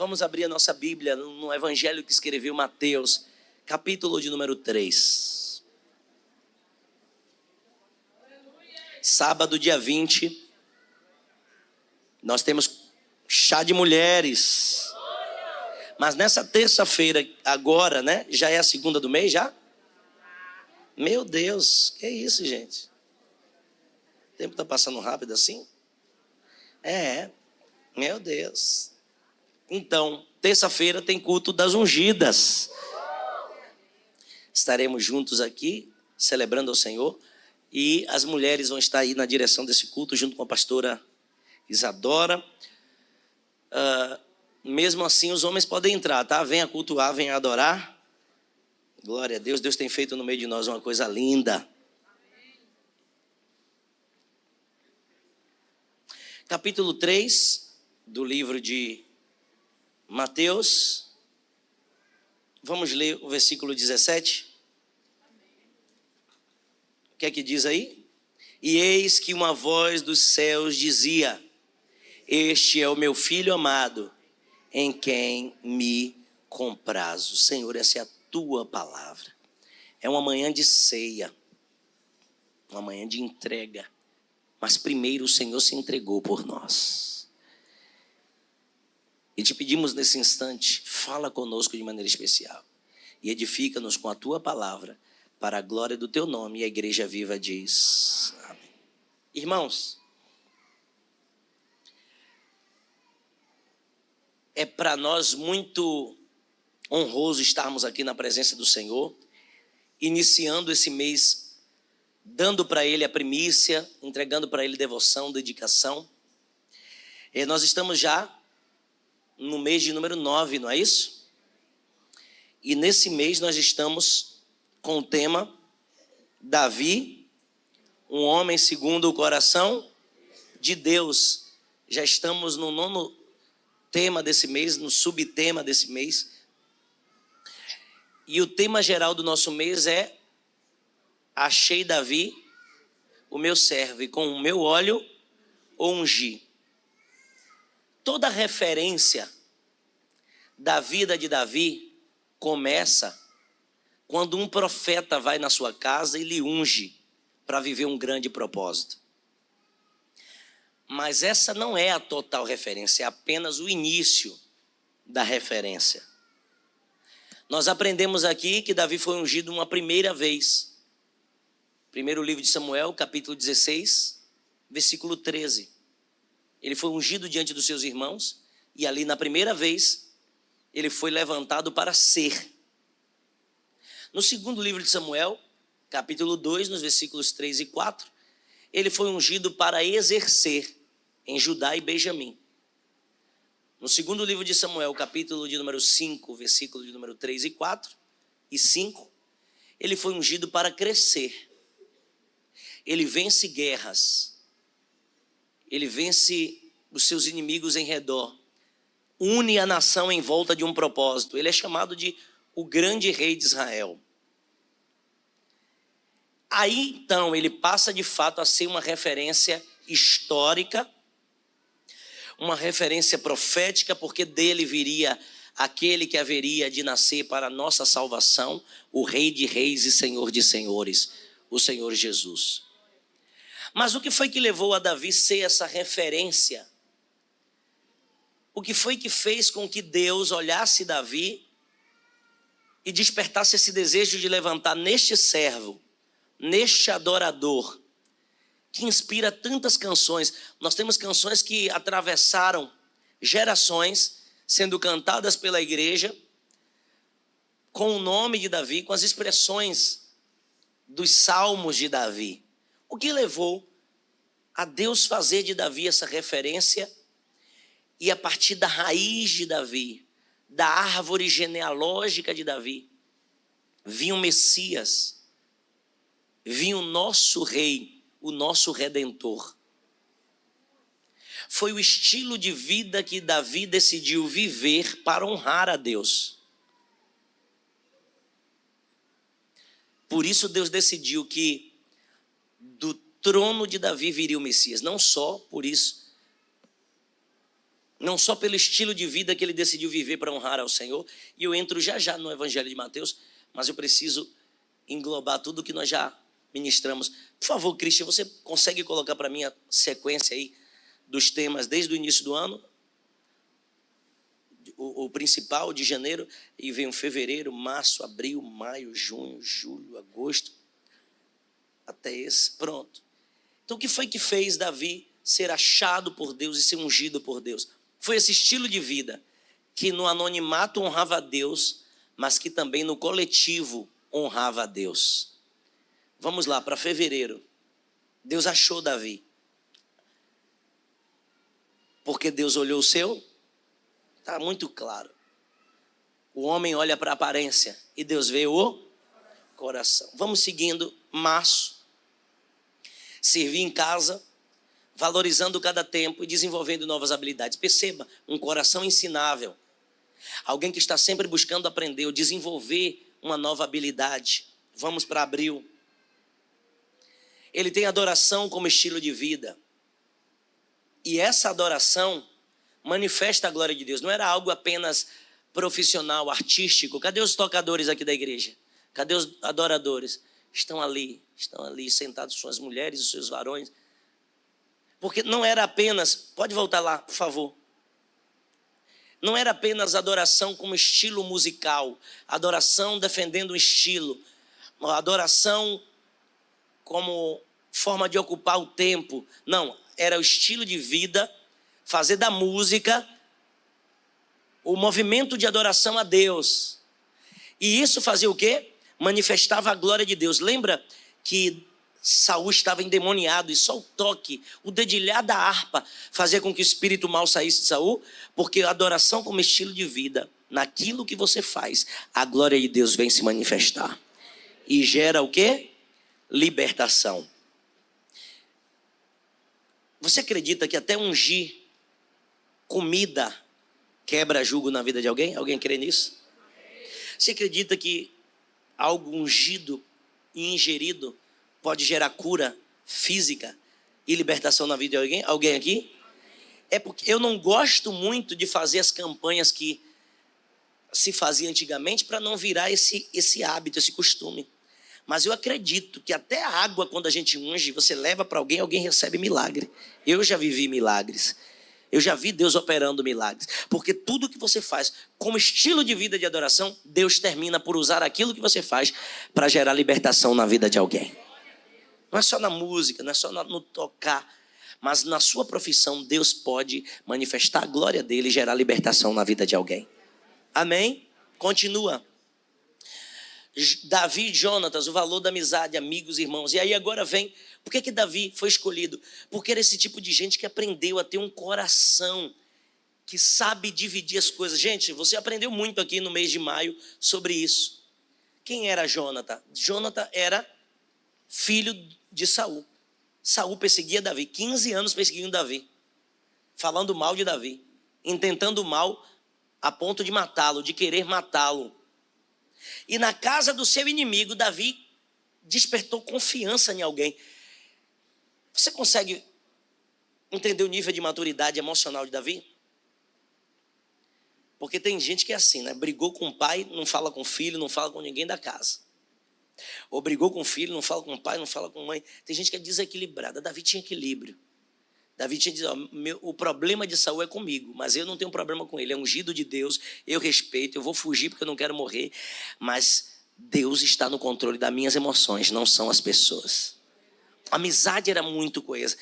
Vamos abrir a nossa Bíblia no Evangelho que escreveu Mateus, capítulo de número 3. Sábado, dia 20, nós temos chá de mulheres. Mas nessa terça-feira, agora, né? Já é a segunda do mês, já? Meu Deus, que isso, gente? O tempo está passando rápido assim? Meu Deus. Então, terça-feira tem culto das ungidas. Estaremos juntos aqui, celebrando ao Senhor. E as mulheres vão estar aí na direção desse culto, junto com a pastora Isadora. Mesmo assim, os homens podem entrar, tá? Venha cultuar, venha adorar. Glória a Deus, Deus tem feito no meio de nós uma coisa linda. Capítulo 3 do livro de Mateus. Vamos ler o versículo 17. O que é que diz aí? E eis que uma voz dos céus dizia: este é o meu filho amado, em quem me comprazo. Senhor, essa é a tua palavra. É uma manhã de ceia, uma manhã de entrega. Mas primeiro o Senhor se entregou por nós. E te pedimos nesse instante, fala conosco de maneira especial. E edifica-nos com a tua palavra, para a glória do teu nome. E a igreja viva diz: amém. Irmãos, é para nós muito honroso estarmos aqui na presença do Senhor, iniciando esse mês, dando para Ele a primícia, entregando para Ele devoção, dedicação. Nós estamos já no mês de número 9, não é isso? E nesse mês nós estamos com o tema Davi, um homem segundo o coração de Deus. Já estamos no 9º tema desse mês, no subtema desse mês. E o tema geral do nosso mês é: achei Davi, o meu servo, e com o meu óleo o ungi. Toda referência da vida de Davi começa quando um profeta vai na sua casa e lhe unge para viver um grande propósito. Mas essa não é a total referência, é apenas o início da referência. Nós aprendemos aqui que Davi foi ungido uma primeira vez. Primeiro livro de Samuel, capítulo 16, versículo 13. Ele foi ungido diante dos seus irmãos e ali na primeira vez ele foi levantado para ser. No segundo livro de Samuel, capítulo 2, nos versículos 3 e 4, ele foi ungido para exercer em Judá e Benjamim. No segundo livro de Samuel, capítulo de número 5, versículo de número 3 e 4 e 5, ele foi ungido para crescer. Ele vence guerras, ele vence os seus inimigos em redor, une a nação em volta de um propósito. Ele é chamado de o grande rei de Israel. Aí então ele passa de fato a ser uma referência histórica, uma referência profética, porque dele viria aquele que haveria de nascer para a nossa salvação, o Rei de Reis e Senhor de Senhores, o Senhor Jesus. Mas o que foi que levou a Davi ser essa referência? O que foi que fez com que Deus olhasse Davi e despertasse esse desejo de levantar neste servo, neste adorador, que inspira tantas canções? Nós temos canções que atravessaram gerações, sendo cantadas pela igreja, com o nome de Davi, com as expressões dos salmos de Davi. O que levou a Deus fazer de Davi essa referência? E a partir da raiz de Davi, da árvore genealógica de Davi, vinha o Messias, vinha o nosso rei, o nosso Redentor. Foi o estilo de vida que Davi decidiu viver para honrar a Deus. Por isso Deus decidiu que do trono de Davi viria o Messias. Não só por isso, não só pelo estilo de vida que ele decidiu viver para honrar ao Senhor, e eu entro já já no Evangelho de Mateus, mas eu preciso englobar tudo que nós já ministramos. Por favor, Cristian, você consegue colocar para mim a sequência aí dos temas desde o início do ano? O principal de janeiro, e vem o fevereiro, março, abril, maio, junho, julho, agosto, até esse, pronto. Então o que foi que fez Davi ser achado por Deus e ser ungido por Deus? Foi esse estilo de vida que no anonimato honrava a Deus, mas que também no coletivo honrava a Deus. Vamos lá, para fevereiro. Deus achou Davi. Porque Deus olhou o seu? Está muito claro. O homem olha para a aparência e Deus vê o coração. Vamos seguindo. Março. Servir em casa, valorizando cada tempo e desenvolvendo novas habilidades. Perceba, um coração ensinável. Alguém que está sempre buscando aprender ou desenvolver uma nova habilidade. Vamos para abril. Ele tem adoração como estilo de vida. E essa adoração manifesta a glória de Deus. Não era algo apenas profissional, artístico. Cadê os tocadores aqui da igreja? Cadê os adoradores? Estão ali sentados suas mulheres e seus varões. Porque não era apenas, pode voltar lá, por favor. Não era apenas adoração como estilo musical, adoração defendendo um estilo, adoração como forma de ocupar o tempo. Não, era o estilo de vida, fazer da música o movimento de adoração a Deus. E isso fazia o quê? Manifestava a glória de Deus. Lembra que Saul estava endemoniado e só o toque, o dedilhar da harpa fazia com que o espírito mal saísse de Saul? Porque a adoração como estilo de vida, naquilo que você faz, a glória de Deus vem se manifestar. E gera o quê? Libertação. Você acredita que até ungir comida quebra jugo na vida de alguém? Alguém crê nisso? Você acredita que algo ungido e ingerido pode gerar cura física e libertação na vida de alguém? Alguém aqui? É porque eu não gosto muito de fazer as campanhas que se fazia antigamente para não virar esse hábito, esse costume. Mas eu acredito que até a água, quando a gente unge, você leva para alguém, alguém recebe milagre. Eu já vivi milagres. Eu já vi Deus operando milagres. Porque tudo que você faz como estilo de vida de adoração, Deus termina por usar aquilo que você faz para gerar libertação na vida de alguém. Não é só na música, não é só no tocar, mas na sua profissão Deus pode manifestar a glória dele e gerar libertação na vida de alguém. Amém? Continua. Davi e Jonatas, o valor da amizade, amigos, irmãos. E aí agora vem, por que Davi foi escolhido? Porque era esse tipo de gente que aprendeu a ter um coração que sabe dividir as coisas. Gente, você aprendeu muito aqui no mês de maio sobre isso. Quem era Jonatan? Jonatan era filho de Saul. Saul perseguia Davi, 15 anos perseguindo Davi, falando mal de Davi, intentando mal a ponto de matá-lo, de querer matá-lo. E na casa do seu inimigo, Davi despertou confiança em alguém. Você consegue entender o nível de maturidade emocional de Davi? Porque tem gente que é assim, né? Brigou com o pai, não fala com o filho, não fala com ninguém da casa. Ou brigou com o filho, não fala com o pai, não fala com a mãe. Tem gente que é desequilibrada. Davi tinha equilíbrio. Davi tinha dito, o problema de Saul é comigo, mas eu não tenho problema com ele. É ungido de Deus, eu respeito, eu vou fugir porque eu não quero morrer. Mas Deus está no controle das minhas emoções, não são as pessoas. A amizade era muito coesa.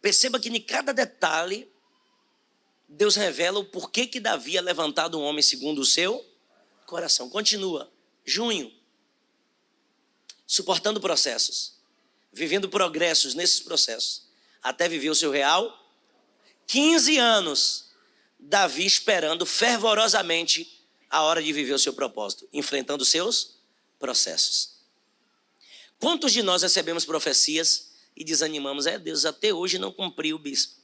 Perceba que em cada detalhe, Deus revela o porquê que Davi é levantado um homem segundo o seu coração. Continua. Junho. Suportando processos. Vivendo progressos nesses processos. Até viver o seu real. 15 anos. Davi esperando fervorosamente a hora de viver o seu propósito. Enfrentando os seus processos. Quantos de nós recebemos profecias e desanimamos? Deus até hoje não cumpriu, bispo.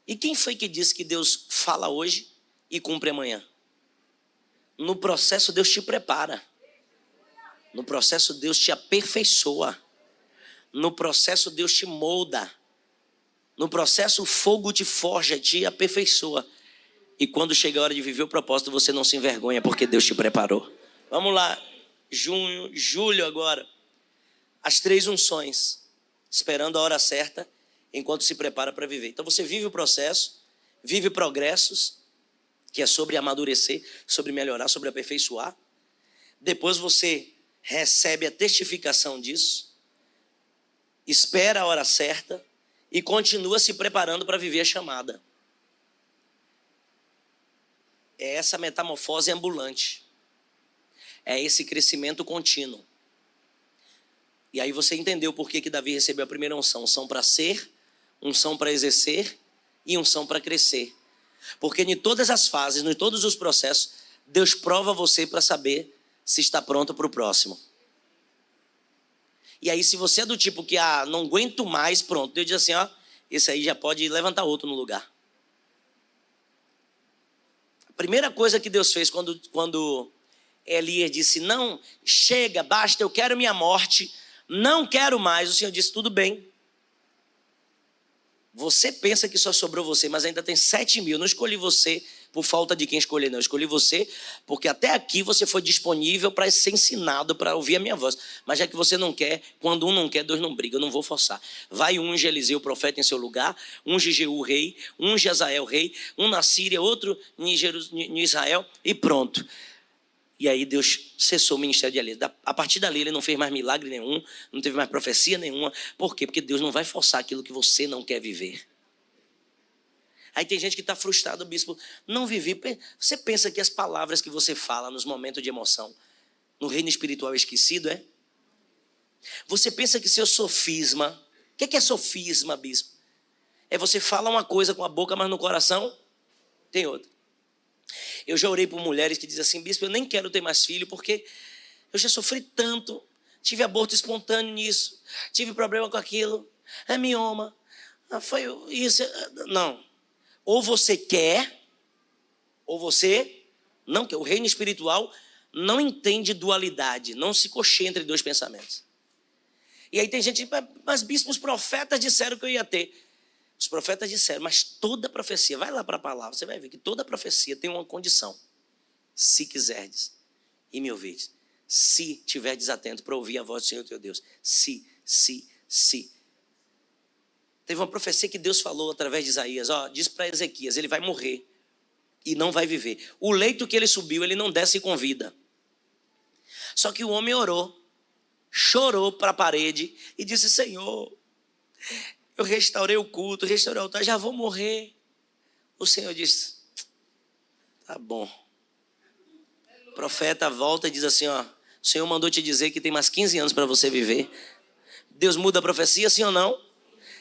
E quem foi que disse que Deus fala hoje e cumpre amanhã? No processo Deus te prepara. No processo Deus te aperfeiçoa. No processo Deus te molda. No processo, o fogo te forja, te aperfeiçoa. E quando chega a hora de viver o propósito, você não se envergonha, porque Deus te preparou. Vamos lá, junho, julho agora. As 3 unções, esperando a hora certa, enquanto se prepara para viver. Então você vive o processo, vive progressos, que é sobre amadurecer, sobre melhorar, sobre aperfeiçoar. Depois você recebe a testificação disso, espera a hora certa e continua se preparando para viver a chamada. É essa metamorfose ambulante. É esse crescimento contínuo. E aí você entendeu por que Davi recebeu a primeira unção. Unção para ser, unção para exercer e unção para crescer. Porque em todas as fases, em todos os processos, Deus prova você para saber se está pronto para o próximo. E aí se você é do tipo que, não aguento mais, pronto. Deus diz assim, esse aí já pode levantar outro no lugar. A primeira coisa que Deus fez quando Elias disse, não, chega, basta, eu quero minha morte, não quero mais. O Senhor disse, tudo bem. Você pensa que só sobrou você, mas ainda tem 7.000. Eu não escolhi você por falta de quem escolher, não. Eu escolhi você porque até aqui você foi disponível para ser ensinado, para ouvir a minha voz. Mas já que você não quer, quando um não quer, dois não brigam. Eu não vou forçar. Vai unge Eliseu, o profeta, em seu lugar. Unge Jeú, rei. Unge Azael, rei. Um na Síria, outro em Israel. E pronto. E aí Deus cessou o ministério de Elias. A partir dali ele não fez mais milagre nenhum, não teve mais profecia nenhuma. Por quê? Porque Deus não vai forçar aquilo que você não quer viver. Aí tem gente que está frustrado, bispo, não vivi. Você pensa que as palavras que você fala nos momentos de emoção, no reino espiritual é esquecido, é? Você pensa que seu sofisma, o que é sofisma, bispo? É você fala uma coisa com a boca, mas no coração tem outra. Eu já orei por mulheres que dizem assim, bispo, eu nem quero ter mais filho, porque eu já sofri tanto, tive aborto espontâneo nisso, tive problema com aquilo, é mioma, foi isso, não. Ou você quer, ou você não quer. O reino espiritual não entende dualidade, não se coxeia entre dois pensamentos. E aí tem gente, mas bispo, os profetas disseram que eu ia ter. Os profetas disseram, mas toda profecia, vai lá para a palavra, você vai ver que toda profecia tem uma condição. Se quiserdes e me ouvirdes, se tiverdes atento para ouvir a voz do Senhor teu Deus, se. Teve uma profecia que Deus falou através de Isaías, diz para Ezequias, ele vai morrer e não vai viver. O leito que ele subiu, ele não desce com vida. Só que o homem orou, chorou para a parede e disse, Senhor, eu restaurei o culto, restaurei o altar, já vou morrer. O Senhor disse, tá bom. O profeta volta e diz assim, o Senhor mandou te dizer que tem mais 15 anos para você viver. Deus muda a profecia, sim ou não?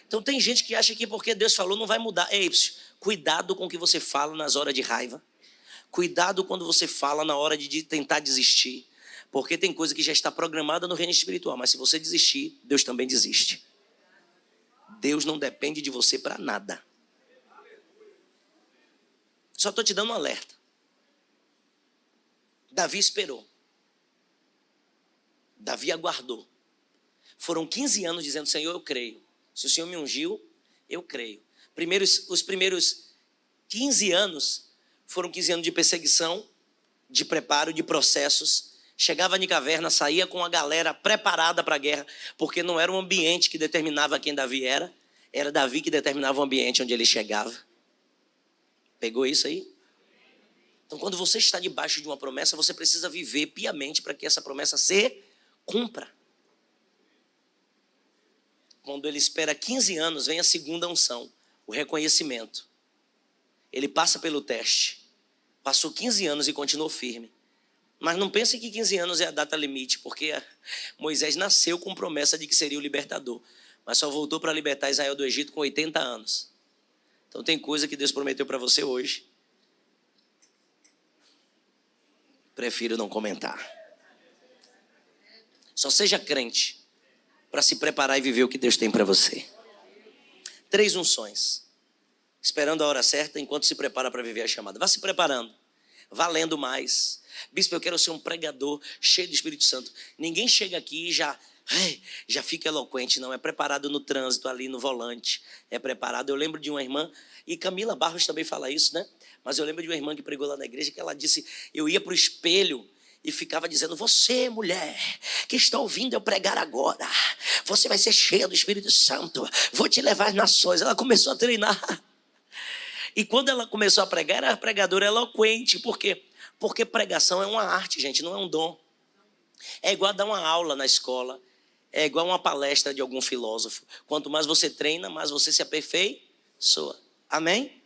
Então tem gente que acha que porque Deus falou não vai mudar. Ei, cuidado com o que você fala nas horas de raiva. Cuidado quando você fala na hora de tentar desistir. Porque tem coisa que já está programada no reino espiritual. Mas se você desistir, Deus também desiste. Deus não depende de você para nada. Só estou te dando um alerta. Davi esperou. Davi aguardou. Foram 15 anos dizendo, Senhor, eu creio. Se o Senhor me ungiu, eu creio. Os primeiros 15 anos foram 15 anos de perseguição, de preparo, de processos. Chegava em caverna, saía com a galera preparada para a guerra, porque não era o ambiente que determinava quem Davi era. Era Davi que determinava o ambiente onde ele chegava. Pegou isso aí? Então, quando você está debaixo de uma promessa, você precisa viver piamente para que essa promessa se cumpra. Quando ele espera 15 anos, vem a segunda unção, o reconhecimento. Ele passa pelo teste. Passou 15 anos e continuou firme. Mas não pense que 15 anos é a data limite, porque Moisés nasceu com promessa de que seria o libertador. Mas só voltou para libertar Israel do Egito com 80 anos. Então tem coisa que Deus prometeu para você hoje. Prefiro não comentar. Só seja crente para se preparar e viver o que Deus tem para você. 3 unções. Esperando a hora certa enquanto se prepara para viver a chamada. Vá se preparando. Vá lendo mais. Bispo, eu quero ser um pregador cheio do Espírito Santo. Ninguém chega aqui e já já fica eloquente, não. É preparado no trânsito, ali no volante. É preparado. Eu lembro de uma irmã, e Camila Barros também fala isso, né? Mas eu lembro de uma irmã que pregou lá na igreja, que ela disse, eu ia para o espelho e ficava dizendo, você, mulher, que está ouvindo eu pregar agora, você vai ser cheia do Espírito Santo, vou te levar às nações. Ela começou a treinar. E quando ela começou a pregar, era pregadora eloquente. Por quê? Porque pregação é uma arte, gente, não é um dom. É igual a dar uma aula na escola. É igual uma palestra de algum filósofo. Quanto mais você treina, mais você se aperfeiçoa. Amém?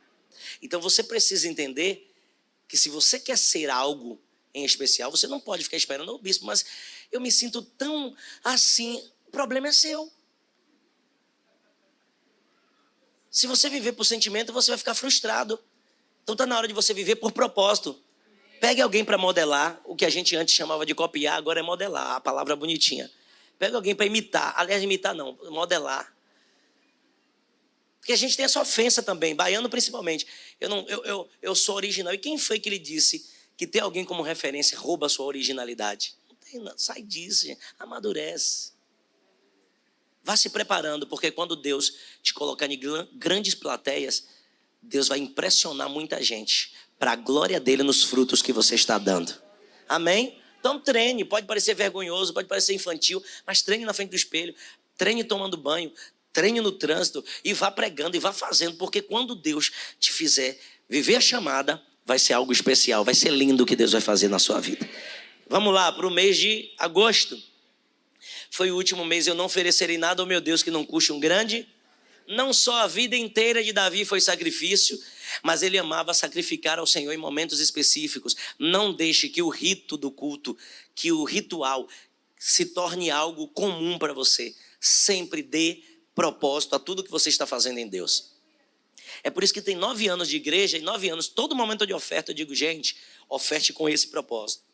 Então você precisa entender que se você quer ser algo em especial, você não pode ficar esperando o bispo, mas eu me sinto tão assim, o problema é seu. Se você viver por sentimento, você vai ficar frustrado. Então está na hora de você viver por propósito. Pegue alguém para modelar, o que a gente antes chamava de copiar, agora é modelar, a palavra bonitinha. Pega alguém para imitar, aliás, imitar não, modelar. Porque a gente tem essa ofensa também, baiano principalmente. Eu sou original. E quem foi que lhe disse que ter alguém como referência rouba a sua originalidade? Não tem, não. Sai disso, gente. Amadurece. Vá se preparando, porque quando Deus te colocar em grandes plateias, Deus vai impressionar muita gente para a glória dele nos frutos que você está dando. Amém? Então treine, pode parecer vergonhoso, pode parecer infantil, mas treine na frente do espelho, treine tomando banho, treine no trânsito e vá pregando e vá fazendo, porque quando Deus te fizer viver a chamada, vai ser algo especial, vai ser lindo o que Deus vai fazer na sua vida. Vamos lá, para o mês de agosto. Foi o último mês, eu não oferecerei nada ao meu Deus que não custe um grande. Não só a vida inteira de Davi foi sacrifício, mas ele amava sacrificar ao Senhor em momentos específicos. Não deixe que o rito do culto, que o ritual se torne algo comum para você. Sempre dê propósito a tudo que você está fazendo em Deus. É por isso que tem 9 anos de igreja, e 9 anos, todo momento de oferta, eu digo, gente, oferte com esse propósito.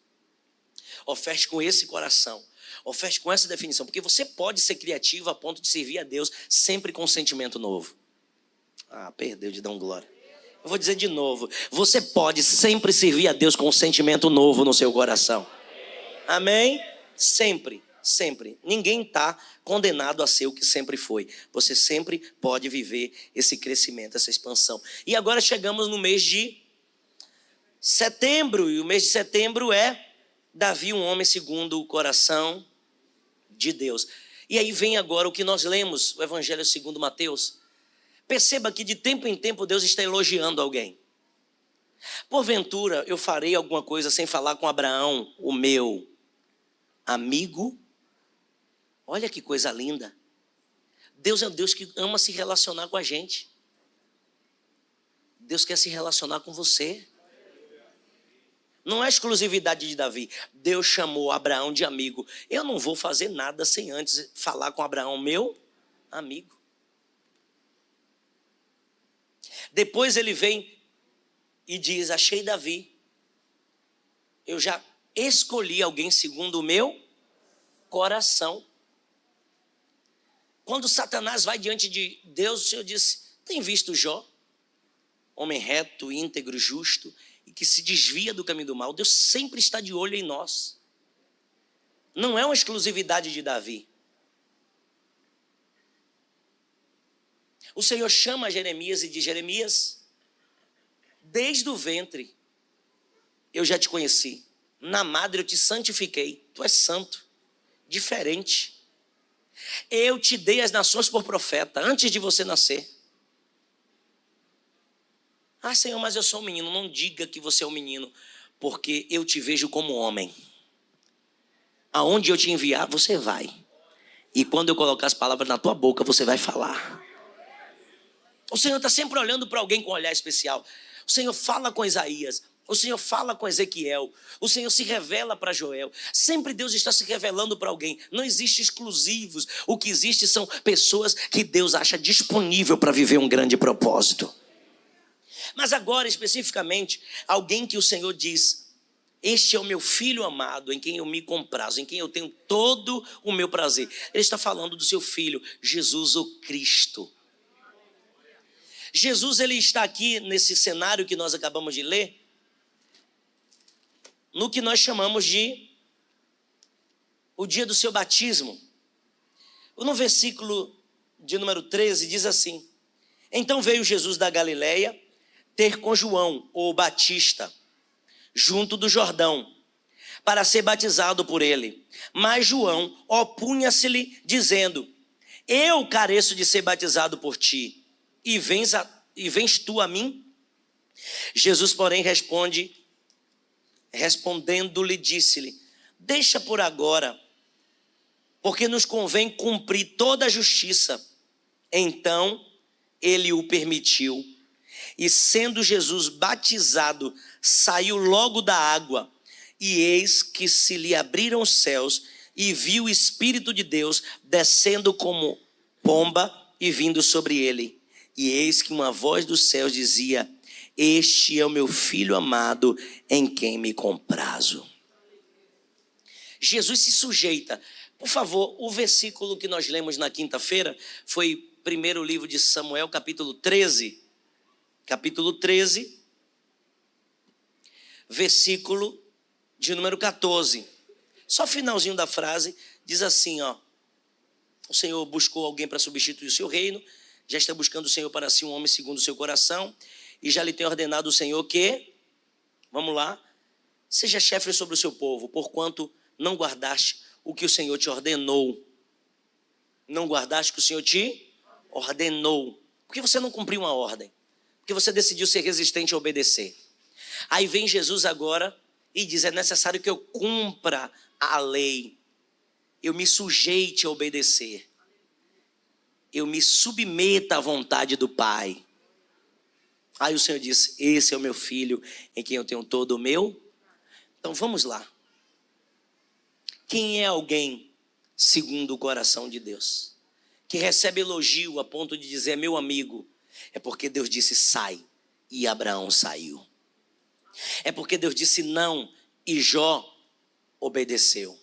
Oferte com esse coração. Oferte com essa definição, porque você pode ser criativo a ponto de servir a Deus sempre com um sentimento novo. Perdeu de dar um glória. Eu vou dizer de novo, você pode sempre servir a Deus com um sentimento novo no seu coração. Amém? Sempre, sempre. Ninguém está condenado a ser o que sempre foi. Você sempre pode viver esse crescimento, essa expansão. E agora chegamos no mês de setembro, e o mês de setembro é Davi, um homem segundo o coração de Deus. E aí vem agora o que nós lemos, o Evangelho segundo Mateus. Perceba que de tempo em tempo Deus está elogiando alguém. Porventura eu farei alguma coisa sem falar com Abraão, o meu amigo? Olha que coisa linda. Deus é um Deus que ama se relacionar com a gente. Deus quer se relacionar com você. Não é exclusividade de Davi. Deus chamou Abraão de amigo. Eu não vou fazer nada sem antes falar com Abraão, meu amigo. Depois ele vem e diz, achei Davi. Eu já escolhi alguém segundo o meu coração. Quando Satanás vai diante de Deus, o Senhor disse, tem visto Jó? Homem reto, íntegro, justo, e que se desvia do caminho do mal. Deus sempre está de olho em nós. Não é uma exclusividade de Davi. O Senhor chama Jeremias e diz, Jeremias, desde o ventre eu já te conheci. Na madre eu te santifiquei. Tu és santo, diferente. Eu te dei as nações por profeta, antes de você nascer. Senhor, mas eu sou um menino. Não diga que você é um menino, porque eu te vejo como homem. Aonde eu te enviar, você vai. E quando eu colocar as palavras na tua boca, você vai falar. O Senhor está sempre olhando para alguém com um olhar especial. O Senhor fala com Isaías. O Senhor fala com Ezequiel. O Senhor se revela para Joel. Sempre Deus está se revelando para alguém. Não existe exclusivos. O que existe são pessoas que Deus acha disponível para viver um grande propósito. Mas agora, especificamente, alguém que o Senhor diz, este é o meu filho amado, em quem eu me comprazo, em quem eu tenho todo o meu prazer. Ele está falando do seu filho, Jesus o Cristo. Jesus, ele está aqui nesse cenário que nós acabamos de ler, no que nós chamamos de o dia do seu batismo. No versículo de número 13 diz assim: então veio Jesus da Galileia ter com João, o Batista, junto do Jordão, para ser batizado por ele. Mas João opunha-se-lhe, dizendo: eu careço de ser batizado por ti, e vens tu a mim? Jesus, porém, respondendo-lhe, disse-lhe: deixa por agora, porque nos convém cumprir toda a justiça. Então ele o permitiu, e sendo Jesus batizado, saiu logo da água, e eis que se lhe abriram os céus, e viu o Espírito de Deus descendo como pomba e vindo sobre ele. E eis que uma voz dos céus dizia: este é o meu filho amado, em quem me comprazo. Jesus se sujeita. Por favor, o versículo que nós lemos na quinta-feira foi primeiro livro de Samuel, capítulo 13. Capítulo 13, versículo de número 14. Só finalzinho da frase, diz assim, ó: o Senhor buscou alguém para substituir o seu reino, já está buscando o Senhor para si um homem segundo o seu coração, e já lhe tem ordenado o Senhor que, vamos lá, seja chefe sobre o seu povo, porquanto não guardaste o que o Senhor te ordenou. Não guardaste o que o Senhor te ordenou. Por que você não cumpriu uma ordem? Porque você decidiu ser resistente a obedecer. Aí vem Jesus agora e diz: é necessário que eu cumpra a lei, eu me sujeite a obedecer, eu me submeta à vontade do Pai. Aí o Senhor disse: esse é o meu filho, em quem eu tenho todo o meu. Então vamos lá. Quem é alguém segundo o coração de Deus, que recebe elogio a ponto de dizer: meu amigo? É porque Deus disse: sai, e Abraão saiu. É porque Deus disse não, e Jó obedeceu.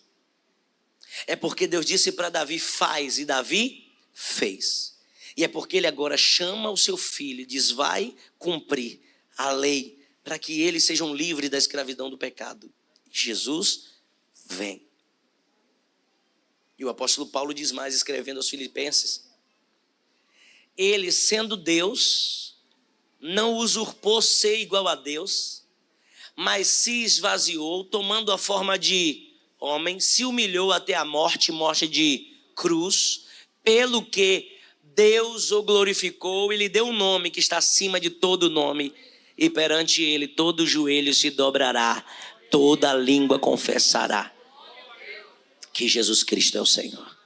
É porque Deus disse para Davi: faz, e Davi fez. E é porque ele agora chama o seu filho e diz: vai cumprir a lei, para que eles sejam livres da escravidão do pecado. Jesus vem. E o apóstolo Paulo diz mais, escrevendo aos Filipenses: ele, sendo Deus, não usurpou ser igual a Deus, mas se esvaziou, tomando a forma de homem, se humilhou até a morte, morte de cruz, pelo que Deus o glorificou e lhe deu um nome que está acima de todo nome, e perante ele todo joelho se dobrará, toda língua confessará que Jesus Cristo é o Senhor.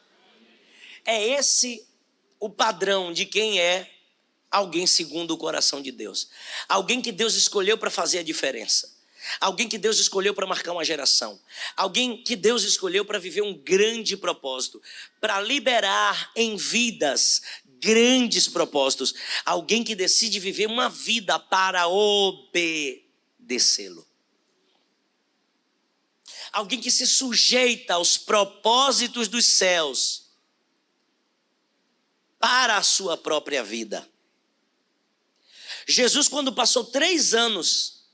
É esse o padrão de quem é alguém segundo o coração de Deus. Alguém que Deus escolheu para fazer a diferença. Alguém que Deus escolheu para marcar uma geração. Alguém que Deus escolheu para viver um grande propósito, para liberar em vidas grandes propósitos. Alguém que decide viver uma vida para obedecê-lo. Alguém que se sujeita aos propósitos dos céus para a sua própria vida. Jesus, quando passou 3 anos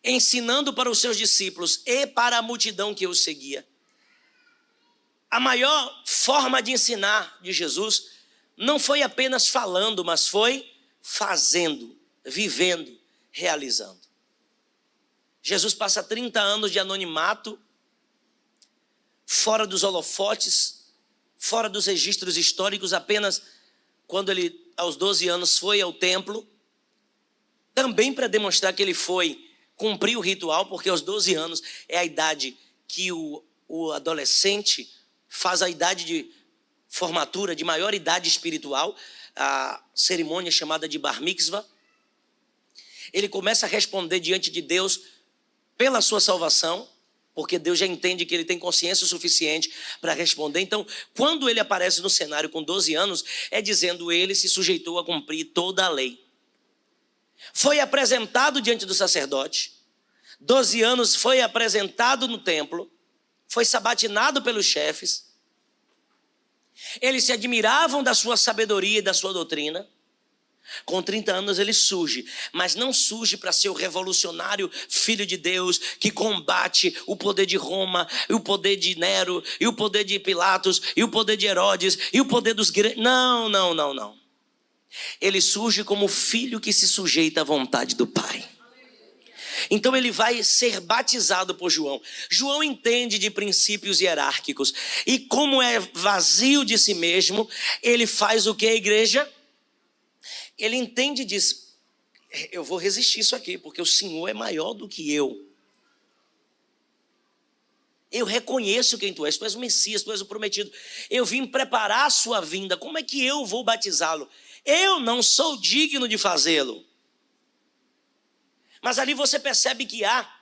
ensinando para os seus discípulos e para a multidão que o seguia, a maior forma de ensinar de Jesus não foi apenas falando, mas foi fazendo, vivendo, realizando. Jesus passa 30 anos de anonimato, fora dos holofotes, fora dos registros históricos, apenas quando ele, aos 12 anos, foi ao templo, também para demonstrar que ele foi cumprir o ritual, porque aos 12 anos é a idade que o adolescente faz a idade de formatura, de maior idade espiritual, a cerimônia chamada de Bar Mitzvah. Ele começa a responder diante de Deus pela sua salvação, porque Deus já entende que ele tem consciência o suficiente para responder. Então, quando ele aparece no cenário com 12 anos, é dizendo: ele se sujeitou a cumprir toda a lei. Foi apresentado diante do sacerdote, 12 anos foi apresentado no templo, foi sabatinado pelos chefes, eles se admiravam da sua sabedoria e da sua doutrina, Com 30 anos ele surge, mas não surge para ser o revolucionário filho de Deus que combate o poder de Roma, e o poder de Nero, e o poder de Pilatos, e o poder de Herodes, e o poder dos gregos. Não, não, não, não. Ele surge como filho que se sujeita à vontade do Pai. Então ele vai ser batizado por João. João entende de princípios hierárquicos. E como é vazio de si mesmo, ele faz o que a igreja? Ele entende e diz: eu vou resistir isso aqui, porque o Senhor é maior do que eu. Eu reconheço quem tu és o Messias, tu és o prometido. Eu vim preparar a sua vinda, como é que eu vou batizá-lo? Eu não sou digno de fazê-lo. Mas ali você percebe que há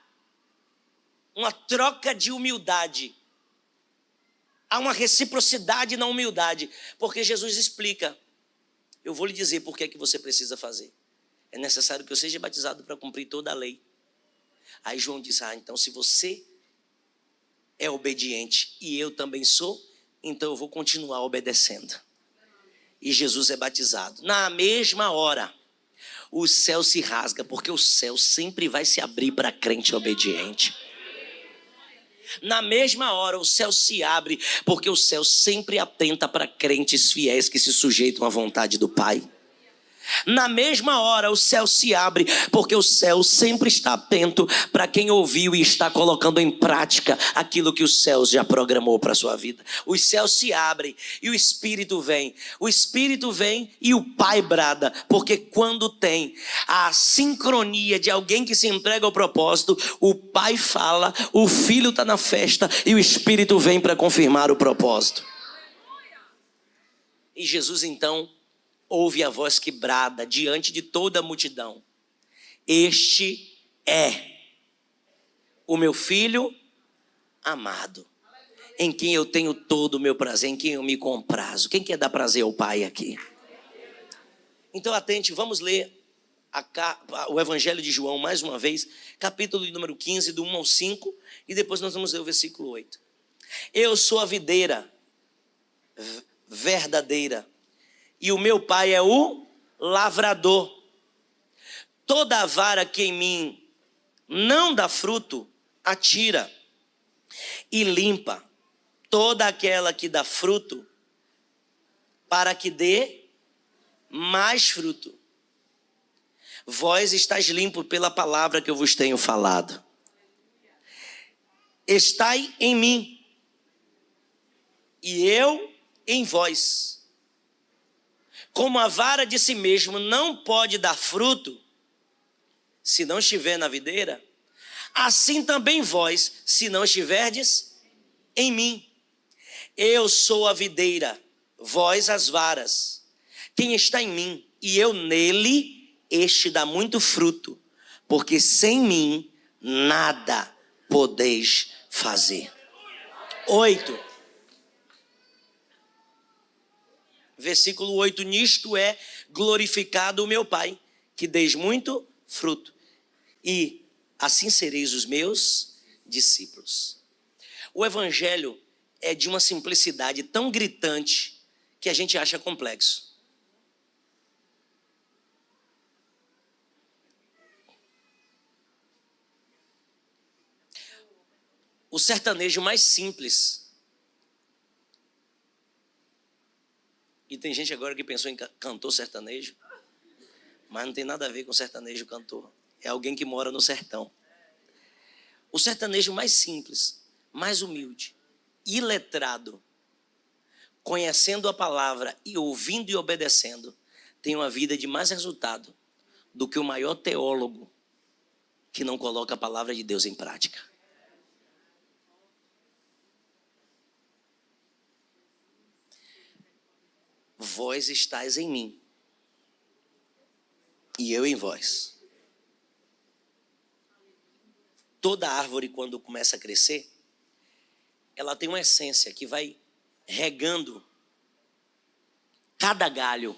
uma troca de humildade. Há uma reciprocidade na humildade, porque Jesus explica: eu vou lhe dizer por que é que você precisa fazer. É necessário que eu seja batizado para cumprir toda a lei. Aí João diz: então se você é obediente e eu também sou, então eu vou continuar obedecendo. E Jesus é batizado. Na mesma hora, o céu se rasga, porque o céu sempre vai se abrir para crente obediente. Na mesma hora o céu se abre, porque o céu sempre atenta para crentes fiéis que se sujeitam à vontade do Pai. Na mesma hora o céu se abre, porque o céu sempre está atento para quem ouviu e está colocando em prática aquilo que os céus já programou para a sua vida. Os céus se abrem e o Espírito vem. O Espírito vem e o Pai brada, porque quando tem a sincronia de alguém que se entrega ao propósito, o Pai fala, o Filho está na festa e o Espírito vem para confirmar o propósito. E Jesus então ouve a voz que brada diante de toda a multidão: este é o meu filho amado, em quem eu tenho todo o meu prazer, em quem eu me comprazo. Quem quer dar prazer ao Pai aqui? Então atente, vamos ler o Evangelho de João mais uma vez, capítulo número 15, do 1 ao 5, e depois nós vamos ler o versículo 8. Eu sou a videira verdadeira, e o meu Pai é o lavrador. Toda a vara que em mim não dá fruto, atira e limpa toda aquela que dá fruto, para que dê mais fruto. Vós estáis limpos pela palavra que eu vos tenho falado. Estai em mim e eu em vós. Como a vara de si mesmo não pode dar fruto se não estiver na videira, assim também vós, se não estiverdes em mim. Eu sou a videira, vós as varas. Quem está em mim e eu nele, este dá muito fruto, porque sem mim nada podeis fazer. 8. Versículo 8, nisto é glorificado o meu Pai, que deis muito fruto, e assim sereis os meus discípulos. O Evangelho é de uma simplicidade tão gritante que a gente acha complexo. O sertanejo mais simples. E tem gente agora que pensou em cantor sertanejo, mas não tem nada a ver com sertanejo cantor. É alguém que mora no sertão. O sertanejo mais simples, mais humilde, iletrado, conhecendo a palavra e ouvindo e obedecendo, tem uma vida de mais resultado do que o maior teólogo que não coloca a palavra de Deus em prática. Vós estáis em mim e eu em vós. Toda árvore, quando começa a crescer, ela tem uma essência que vai regando cada galho.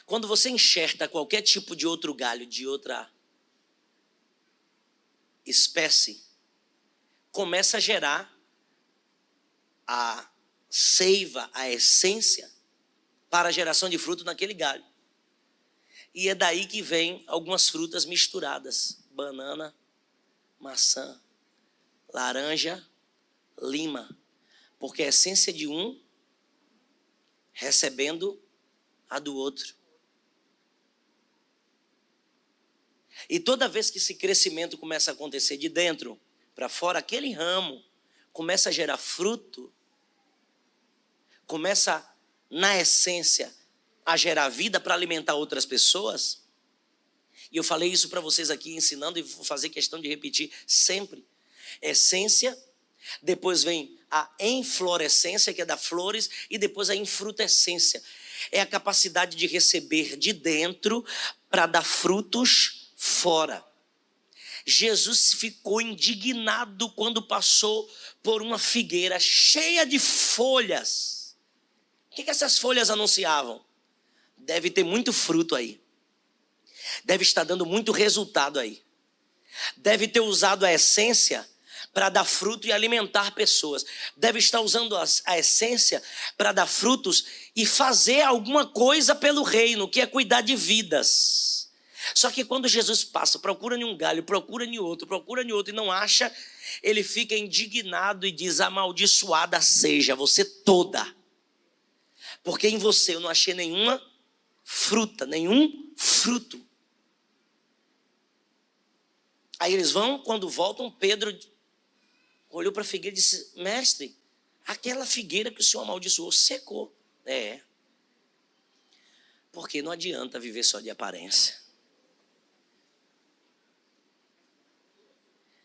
Quando você enxerta qualquer tipo de outro galho, de outra espécie, começa a gerar a seiva, a essência para a geração de fruto naquele galho. E é daí que vem algumas frutas misturadas: banana, maçã, laranja, lima. Porque a essência de um recebendo a do outro. E toda vez que esse crescimento começa a acontecer de dentro para fora, aquele ramo começa a gerar fruto, começa, na essência, a gerar vida para alimentar outras pessoas. E eu falei isso para vocês aqui ensinando e vou fazer questão de repetir sempre. Essência, depois vem a inflorescência, que é da flores, e depois a infrutescência. É a capacidade de receber de dentro para dar frutos fora. Jesus ficou indignado quando passou por uma figueira cheia de folhas. O que essas folhas anunciavam? Deve ter muito fruto aí. Deve estar dando muito resultado aí. Deve ter usado a essência para dar fruto e alimentar pessoas. Deve estar usando a essência para dar frutos e fazer alguma coisa pelo reino, que é cuidar de vidas. Só que quando Jesus passa, procura em um galho, procura em outro e não acha, ele fica indignado e diz: amaldiçoada seja você toda, porque em você eu não achei nenhuma fruta, nenhum fruto. Aí eles vão, quando voltam, Pedro olhou para a figueira e disse: mestre, aquela figueira que o senhor amaldiçoou secou. Porque não adianta viver só de aparência.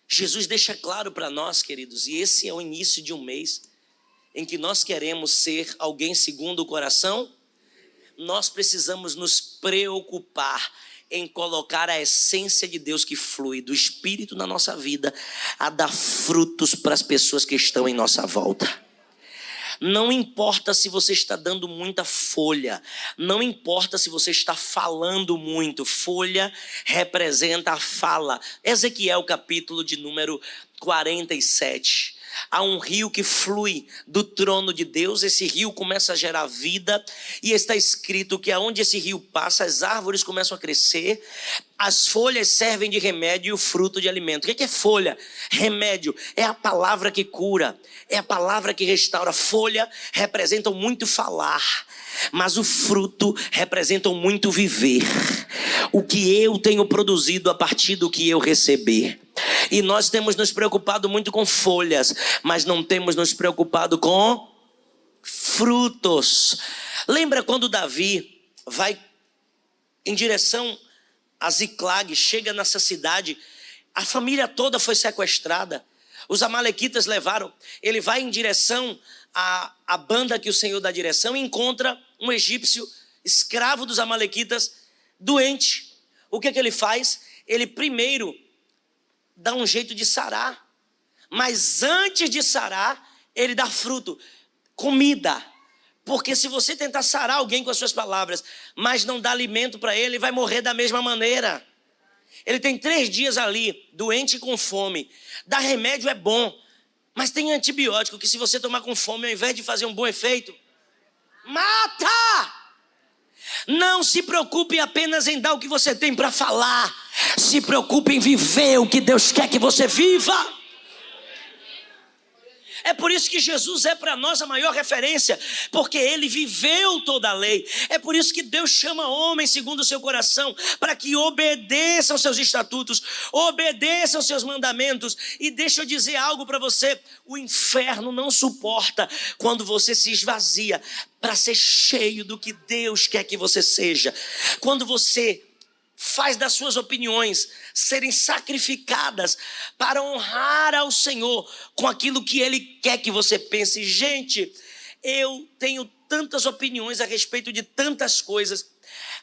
Jesus deixa claro para nós, queridos, e esse é o início de um mês em que nós queremos ser alguém segundo o coração. Nós precisamos nos preocupar em colocar a essência de Deus que flui do Espírito na nossa vida a dar frutos para as pessoas que estão em nossa volta. Não importa se você está dando muita folha, não importa se você está falando muito, folha representa a fala. Ezequiel capítulo de número 47. Há um rio que flui do trono de Deus, esse rio começa a gerar vida, e está escrito que aonde esse rio passa, as árvores começam a crescer, as folhas servem de remédio e o fruto de alimento. O que é folha? Remédio. É a palavra que cura, é a palavra que restaura. Folha representa muito falar, mas o fruto representa muito viver. O que eu tenho produzido a partir do que eu receber. E nós temos nos preocupado muito com folhas, mas não temos nos preocupado com frutos. Lembra quando Davi vai em direção a Ziclag, chega nessa cidade, a família toda foi sequestrada, os amalequitas levaram, ele vai em direção à banda que o Senhor dá direção e encontra um egípcio, escravo dos amalequitas, doente. O que ele faz? Ele primeiro dá um jeito de sarar, mas antes de sarar, ele dá fruto, comida. Porque se você tentar sarar alguém com as suas palavras, mas não dá alimento para ele, vai morrer da mesma maneira. Ele tem 3 dias ali, doente e com fome. Dar remédio é bom, mas tem antibiótico que se você tomar com fome, ao invés de fazer um bom efeito, mata! Não se preocupe apenas em dar o que você tem para falar. Se preocupe em viver o que Deus quer que você viva. É por isso que Jesus é para nós a maior referência, porque ele viveu toda a lei. É por isso que Deus chama homens segundo o seu coração, para que obedeçam seus estatutos, obedeçam seus mandamentos. E deixa eu dizer algo para você: o inferno não suporta quando você se esvazia para ser cheio do que Deus quer que você seja. Quando você faz das suas opiniões serem sacrificadas para honrar ao Senhor com aquilo que Ele quer que você pense. Gente, eu tenho tantas opiniões a respeito de tantas coisas.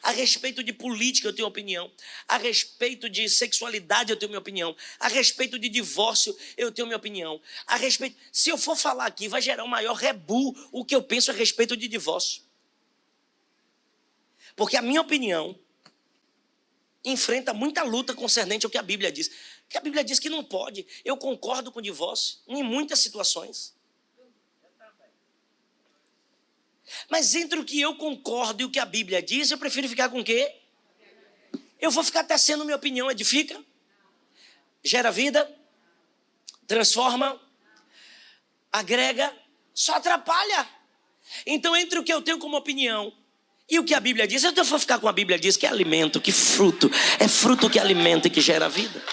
A respeito de política eu tenho opinião. A respeito de sexualidade eu tenho minha opinião. A respeito de divórcio eu tenho minha opinião. A respeito, se eu for falar aqui, vai gerar um maior rebu o que eu penso a respeito de divórcio. Porque a minha opinião enfrenta muita luta concernente ao que a Bíblia diz. Porque a Bíblia diz que não pode. Eu concordo com o divórcio em muitas situações. Mas entre o que eu concordo e o que a Bíblia diz, eu prefiro ficar com o quê? Eu vou ficar tecendo minha opinião, edifica, gera vida, transforma, agrega, só atrapalha. Então, entre o que eu tenho como opinião e o que a Bíblia diz, eu vou ficar com a Bíblia diz que é alimento, que fruto, é fruto que alimenta e que gera vida.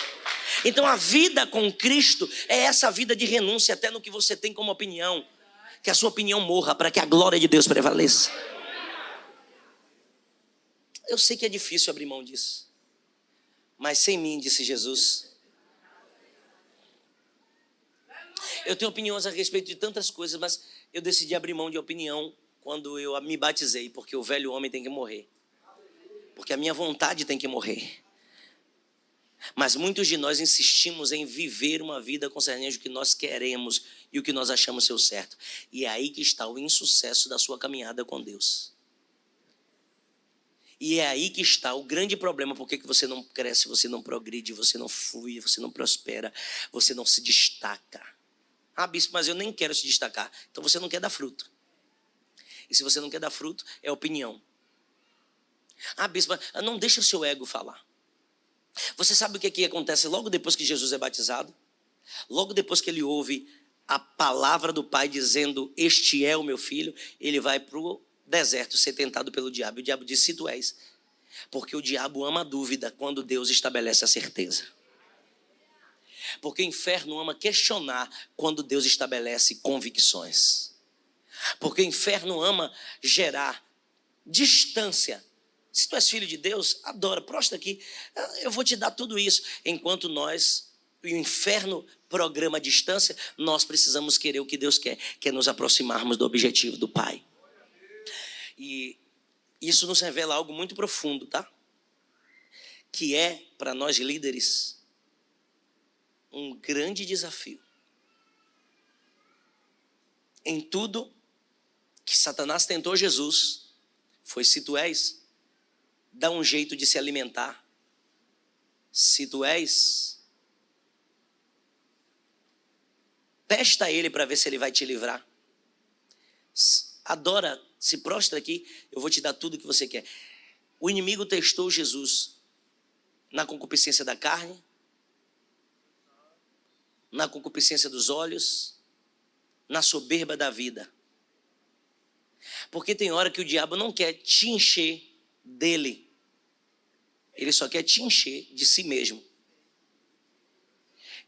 Então, a vida com Cristo é essa vida de renúncia até no que você tem como opinião, que a sua opinião morra para que a glória de Deus prevaleça. Eu sei que é difícil abrir mão disso, mas sem mim, disse Jesus. Eu tenho opiniões a respeito de tantas coisas, mas eu decidi abrir mão de opinião quando eu me batizei, porque o velho homem tem que morrer, porque a minha vontade tem que morrer. Mas muitos de nós insistimos em viver uma vida concernente o que nós queremos e o que nós achamos ser o certo. E é aí que está o insucesso da sua caminhada com Deus. E é aí que está o grande problema. Por que você não cresce, você não progride, você não flui, você não prospera, você não se destaca. Ah, bispo, mas eu nem quero se destacar. Então você não quer dar fruto. E se você não quer dar fruto, é opinião. Ah, bispo, não deixa o seu ego falar. Você sabe o que acontece logo depois que Jesus é batizado? Logo depois que ele ouve a palavra do Pai dizendo, este é o meu filho, ele vai para o deserto ser tentado pelo diabo. E o diabo diz, se tu és. Porque o diabo ama a dúvida quando Deus estabelece a certeza. Porque o inferno ama questionar quando Deus estabelece convicções. Porque o inferno ama gerar distância. Se tu és filho de Deus, adora, prostra aqui, eu vou te dar tudo isso. Enquanto nós, o inferno programa a distância, nós precisamos querer o que Deus quer, que é nos aproximarmos do objetivo do Pai. E isso nos revela algo muito profundo, tá? Que é, para nós líderes, um grande desafio. Em tudo que Satanás tentou Jesus, foi se tu és, dá um jeito de se alimentar. Se tu és, testa ele para ver se ele vai te livrar. Adora, se prostra aqui, eu vou te dar tudo o que você quer. O inimigo testou Jesus na concupiscência da carne, na concupiscência dos olhos, na soberba da vida. Porque tem hora que o diabo não quer te encher dele. Ele só quer te encher de si mesmo.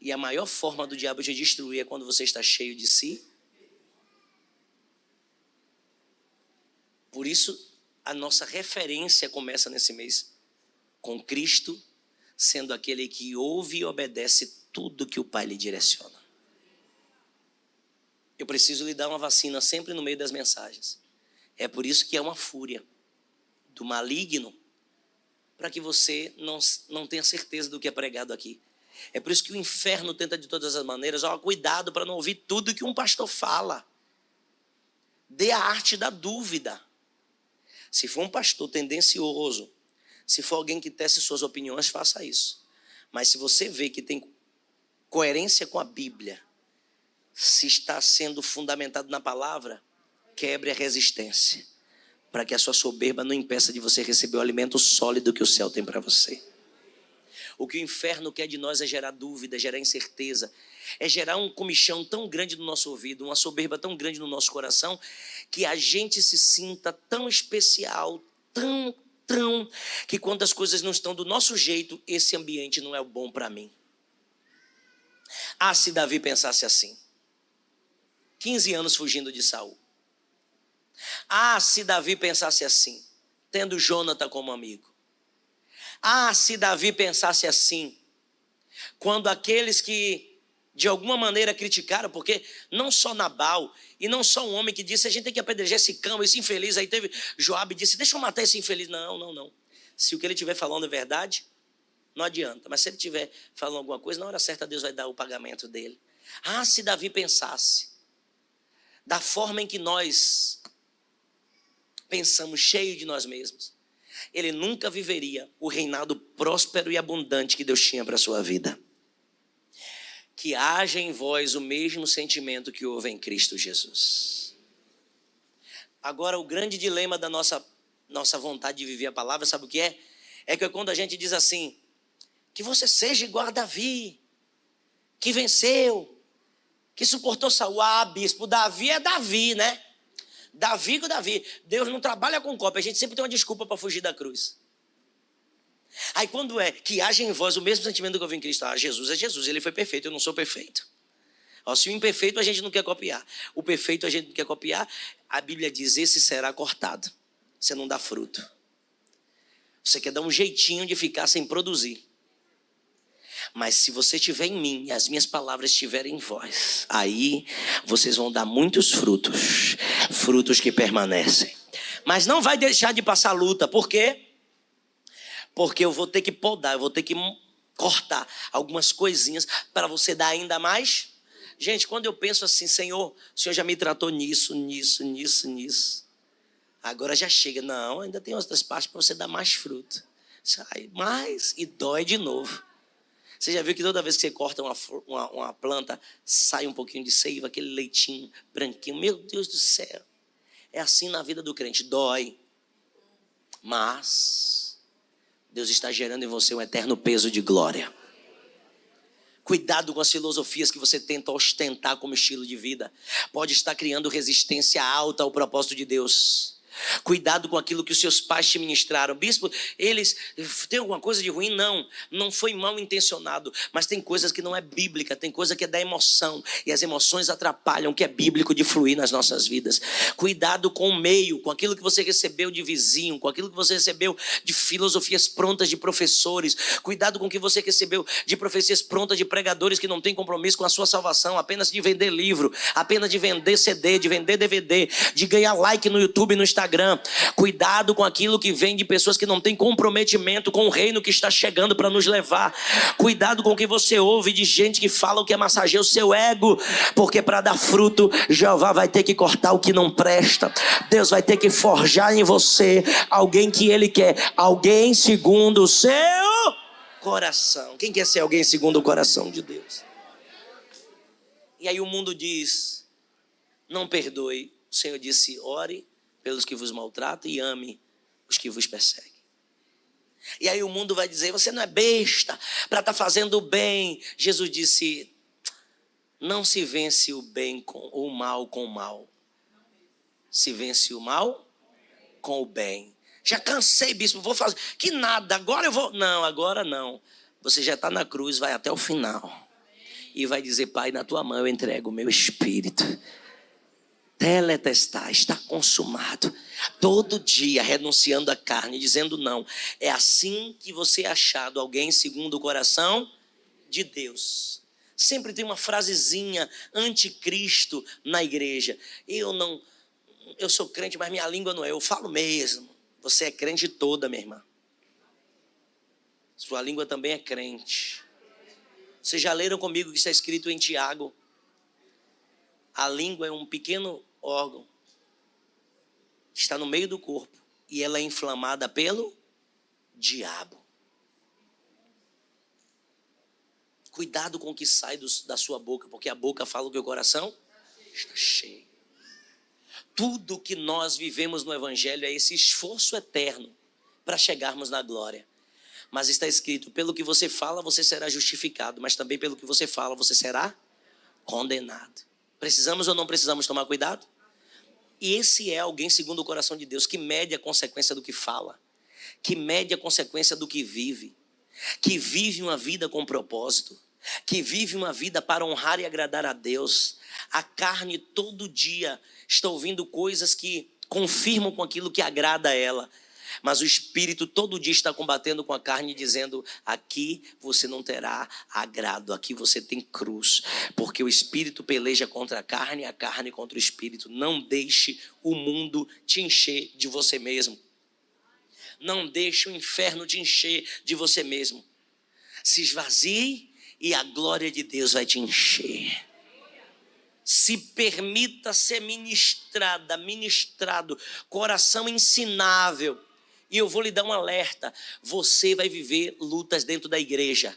E a maior forma do diabo te destruir é quando você está cheio de si. Por isso, a nossa referência começa nesse mês com Cristo, sendo aquele que ouve e obedece tudo que o Pai lhe direciona. Eu preciso lhe dar uma vacina sempre no meio das mensagens. É por isso que é uma fúria do maligno, para que você não tenha certeza do que é pregado aqui. É por isso que o inferno tenta de todas as maneiras, cuidado para não ouvir tudo que um pastor fala. Dê a arte da dúvida. Se for um pastor tendencioso, se for alguém que teste suas opiniões, faça isso. Mas se você vê que tem coerência com a Bíblia, se está sendo fundamentado na palavra, quebre a resistência, para que a sua soberba não impeça de você receber o alimento sólido que o céu tem para você. O que o inferno quer de nós é gerar dúvida, gerar incerteza, é gerar um comichão tão grande no nosso ouvido, uma soberba tão grande no nosso coração, que a gente se sinta tão especial, tão, que quando as coisas não estão do nosso jeito, esse ambiente não é o bom para mim. Ah, se Davi pensasse assim, 15 anos fugindo de Saul. Ah, se Davi pensasse assim, tendo Jônatan como amigo. Ah, se Davi pensasse assim, quando aqueles que de alguma maneira criticaram, porque não só Nabal, e não só um homem que disse, a gente tem que apedrejar esse cão, esse infeliz, aí teve Joabe e disse, deixa eu matar esse infeliz. Não. Se o que ele estiver falando é verdade, não adianta. Mas se ele estiver falando alguma coisa, na hora certa Deus vai dar o pagamento dele. Ah, se Davi pensasse da forma em que nós pensamos, cheio de nós mesmos, ele nunca viveria o reinado próspero e abundante que Deus tinha para a sua vida. Que haja em vós o mesmo sentimento que houve em Cristo Jesus. Agora, o grande dilema da nossa vontade de viver a palavra, sabe o que é? É que quando a gente diz assim, que você seja igual a Davi, que venceu, que suportou Saul. Ah, bispo, Davi é Davi, né? Davi com Davi. Deus não trabalha com cópia, a gente sempre tem uma desculpa para fugir da cruz. Aí quando é que haja em vós o mesmo sentimento que eu vi em Cristo, Jesus é Jesus, ele foi perfeito, eu não sou perfeito. Se o imperfeito a gente não quer copiar, o perfeito a gente não quer copiar, a Bíblia diz, esse será cortado. Você não dá fruto. Você quer dar um jeitinho de ficar sem produzir. Mas se você estiver em mim e as minhas palavras estiverem em vós, aí vocês vão dar muitos frutos, frutos que permanecem. Mas não vai deixar de passar luta, por quê? Porque eu vou ter que podar, eu vou ter que cortar algumas coisinhas para você dar ainda mais. Gente, quando eu penso assim, Senhor, o Senhor já me tratou nisso. Agora já chega. Não, ainda tem outras partes para você dar mais fruto. Sai mais e dói de novo. Você já viu que toda vez que você corta uma planta, sai um pouquinho de seiva, aquele leitinho branquinho. Meu Deus do céu. É assim na vida do crente. Dói. Mas Deus está gerando em você um eterno peso de glória. Cuidado com as filosofias que você tenta ostentar como estilo de vida. Pode estar criando resistência alta ao propósito de Deus. Cuidado com aquilo que os seus pais te ministraram. Bispo, eles têm alguma coisa de ruim? Não foi mal intencionado. Mas tem coisas que não é bíblica, tem coisa que é da emoção. E as emoções atrapalham o que é bíblico de fluir nas nossas vidas. Cuidado com o meio, com aquilo que você recebeu de vizinho, com aquilo que você recebeu de filosofias prontas de professores. Cuidado com o que você recebeu de profecias prontas de pregadores que não têm compromisso com a sua salvação, apenas de vender livro, apenas de vender CD, de vender DVD, de ganhar like no YouTube e no Instagram. Cuidado com aquilo que vem de pessoas que não têm comprometimento com o reino que está chegando para nos levar. Cuidado com o que você ouve de gente que fala o que massageia o seu ego, porque para dar fruto, Jeová vai ter que cortar o que não presta. Deus vai ter que forjar em você alguém que Ele quer, alguém segundo o seu coração. Quem quer ser alguém segundo o coração de Deus? E aí o mundo diz, não perdoe. O Senhor disse, ore pelos que vos maltratam e ame os que vos perseguem. E aí o mundo vai dizer, você não é besta para estar fazendo o bem. Jesus disse, não se vence o mal com o mal. Se vence o mal com o bem. Já cansei, bispo, vou fazer. Que nada, agora eu vou. Não, agora não. Você já está na cruz, vai até o final. E vai dizer, Pai, na tua mão eu entrego o meu espírito. Teletestar, está consumado. Todo dia renunciando à carne, dizendo não. É assim que você é achado alguém segundo o coração de Deus. Sempre tem uma frasezinha anticristo na igreja. Eu sou crente, mas minha língua não é. Eu falo mesmo. Você é crente toda, minha irmã. Sua língua também é crente. Vocês já leram comigo o que está escrito em Tiago? A língua é um pequeno órgão que está no meio do corpo e ela é inflamada pelo diabo. Cuidado com o que sai da sua boca, porque a boca fala o que o coração está cheio. Tudo que nós vivemos no Evangelho é esse esforço eterno para chegarmos na glória. Mas está escrito, pelo que você fala, você será justificado, mas também pelo que você fala, você será condenado. Precisamos ou não precisamos tomar cuidado? E esse é alguém segundo o coração de Deus, que mede a consequência do que fala, que mede a consequência do que vive uma vida com propósito, que vive uma vida para honrar e agradar a Deus. A carne todo dia está ouvindo coisas que confirmam com aquilo que agrada a ela. Mas o Espírito todo dia está combatendo com a carne, dizendo, aqui você não terá agrado, aqui você tem cruz. Porque o Espírito peleja contra a carne contra o Espírito. Não deixe o mundo te encher de você mesmo. Não deixe o inferno te encher de você mesmo. Se esvazie e a glória de Deus vai te encher. Se permita ser ministrado, coração ensinável. E eu vou lhe dar um alerta, você vai viver lutas dentro da igreja,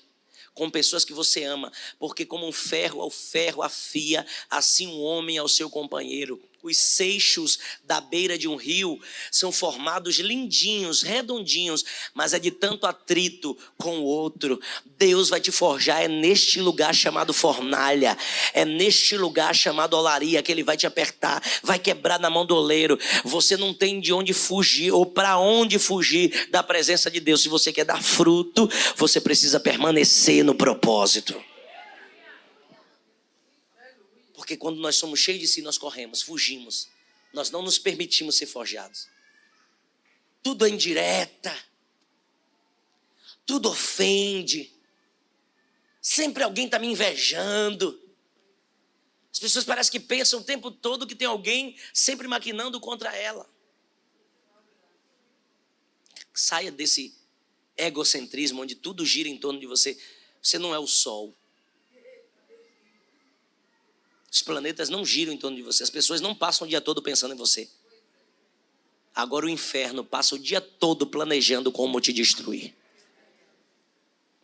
com pessoas que você ama, porque como um ferro ao ferro afia, assim um homem ao seu companheiro. Os seixos da beira de um rio são formados lindinhos, redondinhos, mas é de tanto atrito com o outro. Deus vai te forjar, é neste lugar chamado fornalha, é neste lugar chamado olaria que Ele vai te apertar, vai quebrar na mão do oleiro. Você não tem de onde fugir ou para onde fugir da presença de Deus. Se você quer dar fruto, você precisa permanecer no propósito. Porque quando nós somos cheios de si, nós corremos, fugimos. Nós não nos permitimos ser forjados. Tudo é indireta. Tudo ofende. Sempre alguém está me invejando. As pessoas parecem que pensam o tempo todo que tem alguém sempre maquinando contra ela. Saia desse egocentrismo onde tudo gira em torno de você. Você não é o sol. Os planetas não giram em torno de você. As pessoas não passam o dia todo pensando em você. Agora o inferno passa o dia todo planejando como te destruir.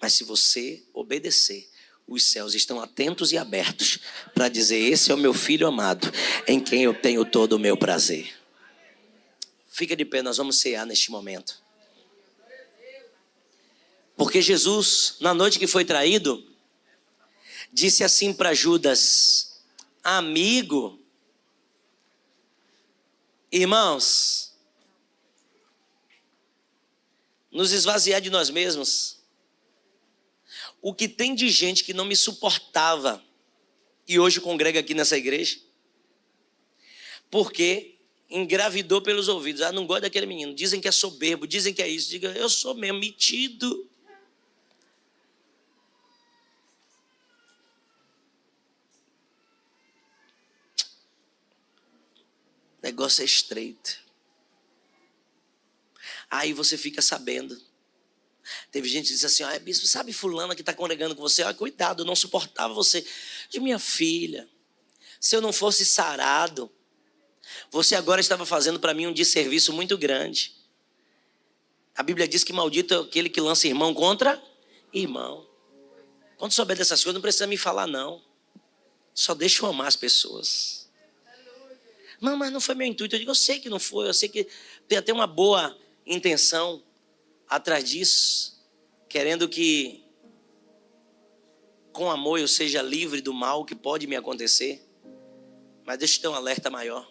Mas se você obedecer, os céus estão atentos e abertos para dizer: esse é o meu filho amado, em quem eu tenho todo o meu prazer. Fica de pé, nós vamos cear neste momento. Porque Jesus, na noite que foi traído, disse assim para Judas: amigo, irmãos, nos esvaziar de nós mesmos. O que tem de gente que não me suportava e hoje congrega aqui nessa igreja, porque engravidou pelos ouvidos. Ah, não gosto daquele menino, dizem que é soberbo, dizem que é isso. Diga: eu sou mesmo metido. O negócio é estreito. Aí você fica sabendo. Teve gente que disse assim: ah, bispo, sabe fulana que está congregando com você? Ah, cuidado, eu não suportava você. De minha filha, se eu não fosse sarado, você agora estava fazendo para mim um desserviço muito grande. A Bíblia diz que maldito é aquele que lança irmão contra irmão. Quando souber dessas coisas, não precisa me falar não. Só deixa eu amar as pessoas. Não, mas não foi meu intuito. Eu digo: eu sei que não foi, eu sei que tem até uma boa intenção atrás disso, querendo que com amor eu seja livre do mal que pode me acontecer. Mas deixa eu ter um alerta maior.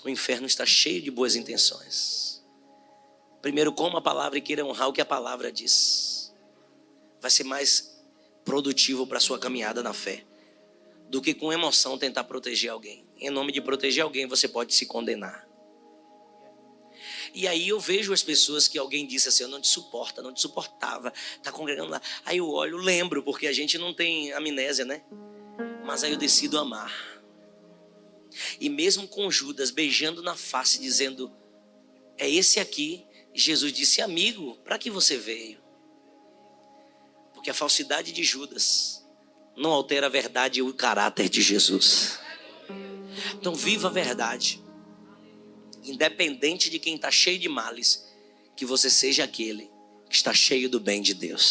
O inferno está cheio de boas intenções. Primeiro, coma a palavra e queira honrar o que a palavra diz. Vai ser mais produtivo para a sua caminhada na fé do que com emoção tentar proteger alguém. Em nome de proteger alguém, você pode se condenar. E aí eu vejo as pessoas que alguém disse assim: eu não te suporta, não te suportava, está congregando lá. Aí eu olho, lembro, porque a gente não tem amnésia, né? Mas aí eu decido amar. E mesmo com Judas beijando na face, dizendo: é esse aqui, Jesus disse: amigo, para que você veio? Porque a falsidade de Judas não altera a verdade e o caráter de Jesus. Então viva a verdade. Independente de quem está cheio de males, que você seja aquele que está cheio do bem de Deus.